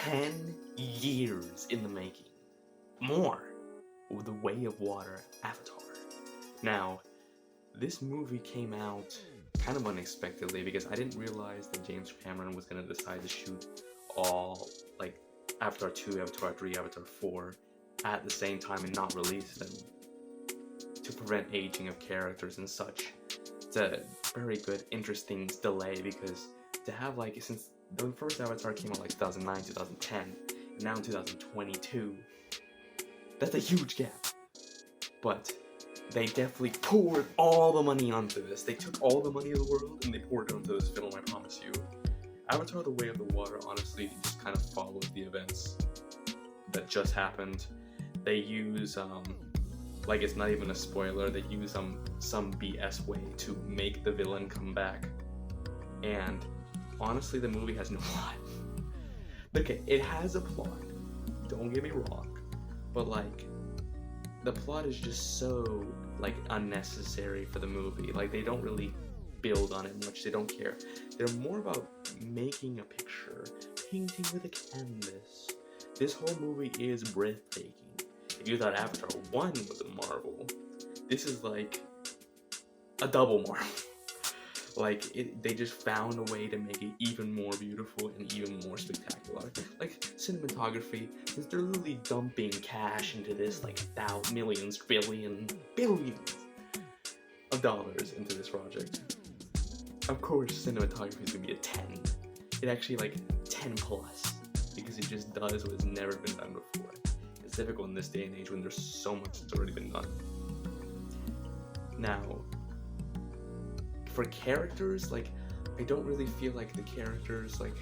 10 years in the making. More. The Way of Water, Avatar. Now, this movie came out kind of unexpectedly because I didn't realize that James Cameron was going to decide to shoot all, like, Avatar 2, Avatar 3, Avatar 4 at the same time and not release them to prevent aging of characters and such. It's a very good, interesting delay because to have, like, since the first Avatar came out like 2009, 2010, and now in 2022, that's a huge gap. But they definitely poured all the money onto this. They took all the money of the world and they poured it onto this film, I promise you. Avatar The Way of the Water honestly just kind of follows the events that just happened. They use, like, it's not even a spoiler, they use some BS way to make the villain come back. And honestly, the movie has no plot. Okay, it has a plot, don't get me wrong, but like, the plot is just so, like, unnecessary for the movie. Like, they don't really build on it much, they don't care. They're more about making a picture, painting with a canvas. This whole movie is breathtaking. If you thought Avatar 1 was a marvel, this is like a double marvel. Like, they just found a way to make it even more beautiful and even more spectacular. Like, cinematography, since they're literally dumping cash into this, like, millions, billions of dollars into this project. Of course, cinematography is gonna be a 10. It actually, like, 10 plus, because it just does what has never been done before. It's difficult in this day and age when there's so much that's already been done. Now, for characters, like, I don't really feel like the characters, like,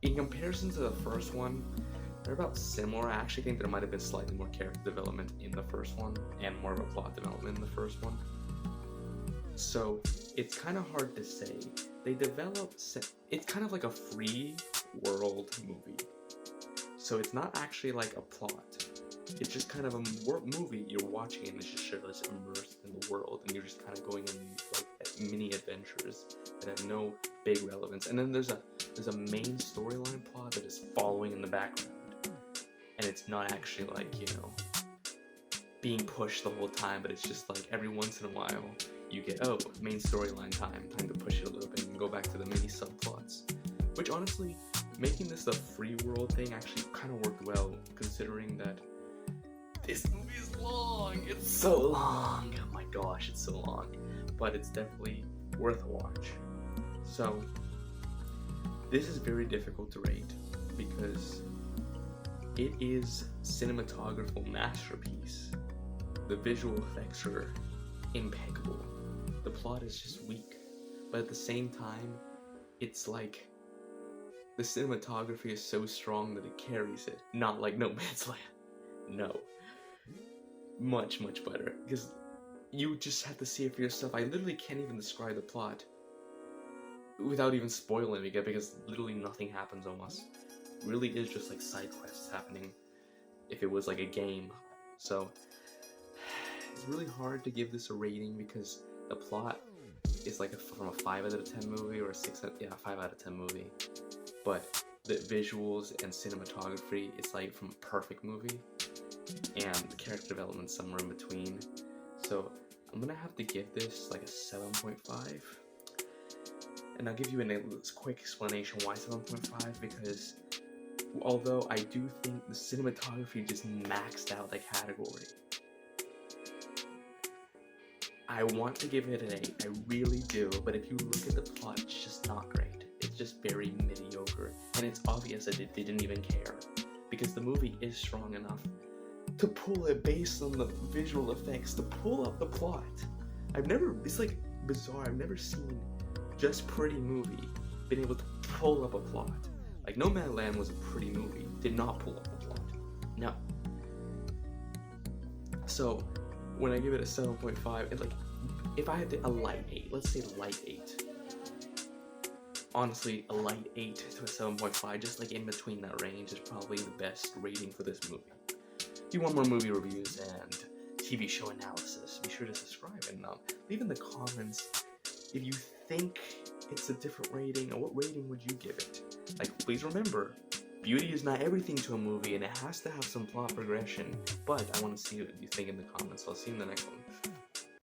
in comparison to the first one, they're about similar. I actually think there might have been slightly more character development in the first one, and more of a plot development in the first one. So, it's kind of hard to say. They developed, it's kind of like a free world movie. So it's not actually like a plot. It's just kind of a movie you're watching and it's just immersed in the world, and you're just kind of going in these, like, mini adventures that have no big relevance. And then there's a main storyline plot that is following in the background, and it's not actually, like, you know, being pushed the whole time, but it's just like every once in a while you get, oh, main storyline time to push it a little bit and go back to the mini subplots. Which honestly, making this a free world thing actually kind of worked well, considering that this movie is long. It's so long. Oh my gosh, it's so long. But it's definitely worth a watch. So, this is very difficult to rate because it is cinematographical masterpiece. The visual effects are impeccable. The plot is just weak. But at the same time, it's like the cinematography is so strong that it carries it. Not like No Man's Land. No. Much, much better. Because you just have to see it for yourself. I literally can't even describe the plot without even spoiling it, because literally nothing happens almost. It really is just like side quests happening if it was like a game. So, it's really hard to give this a rating because the plot is like from a 5 out of 10 movie or a 5 out of 10 movie. But the visuals and cinematography, it's like from a perfect movie, and the character development somewhere in between. So I'm gonna have to give this like a 7.5, and I'll give you a quick explanation why 7.5, because although I do think the cinematography just maxed out the category, I want to give it an 8, I really do, but if you look at the plot, it's just not great. It's just very mediocre, and it's obvious that they didn't even care, because the movie is strong enough to pull it based on the visual effects, to pull up the plot. It's like bizarre, I've never seen just pretty movie been able to pull up a plot. Like, No Man's Land was a pretty movie, did not pull up a plot. No. So, when I give it a 7.5, it's like, if I had a light 8, let's say light 8. Honestly, a light 8 to a 7.5, just like in between that range, is probably the best rating for this movie. If you want more movie reviews and TV show analysis, be sure to subscribe and leave in the comments if you think it's a different rating, or what rating would you give it? Like, please remember, beauty is not everything to a movie, and it has to have some plot progression. But I want to see what you think in the comments. So I'll see you in the next one.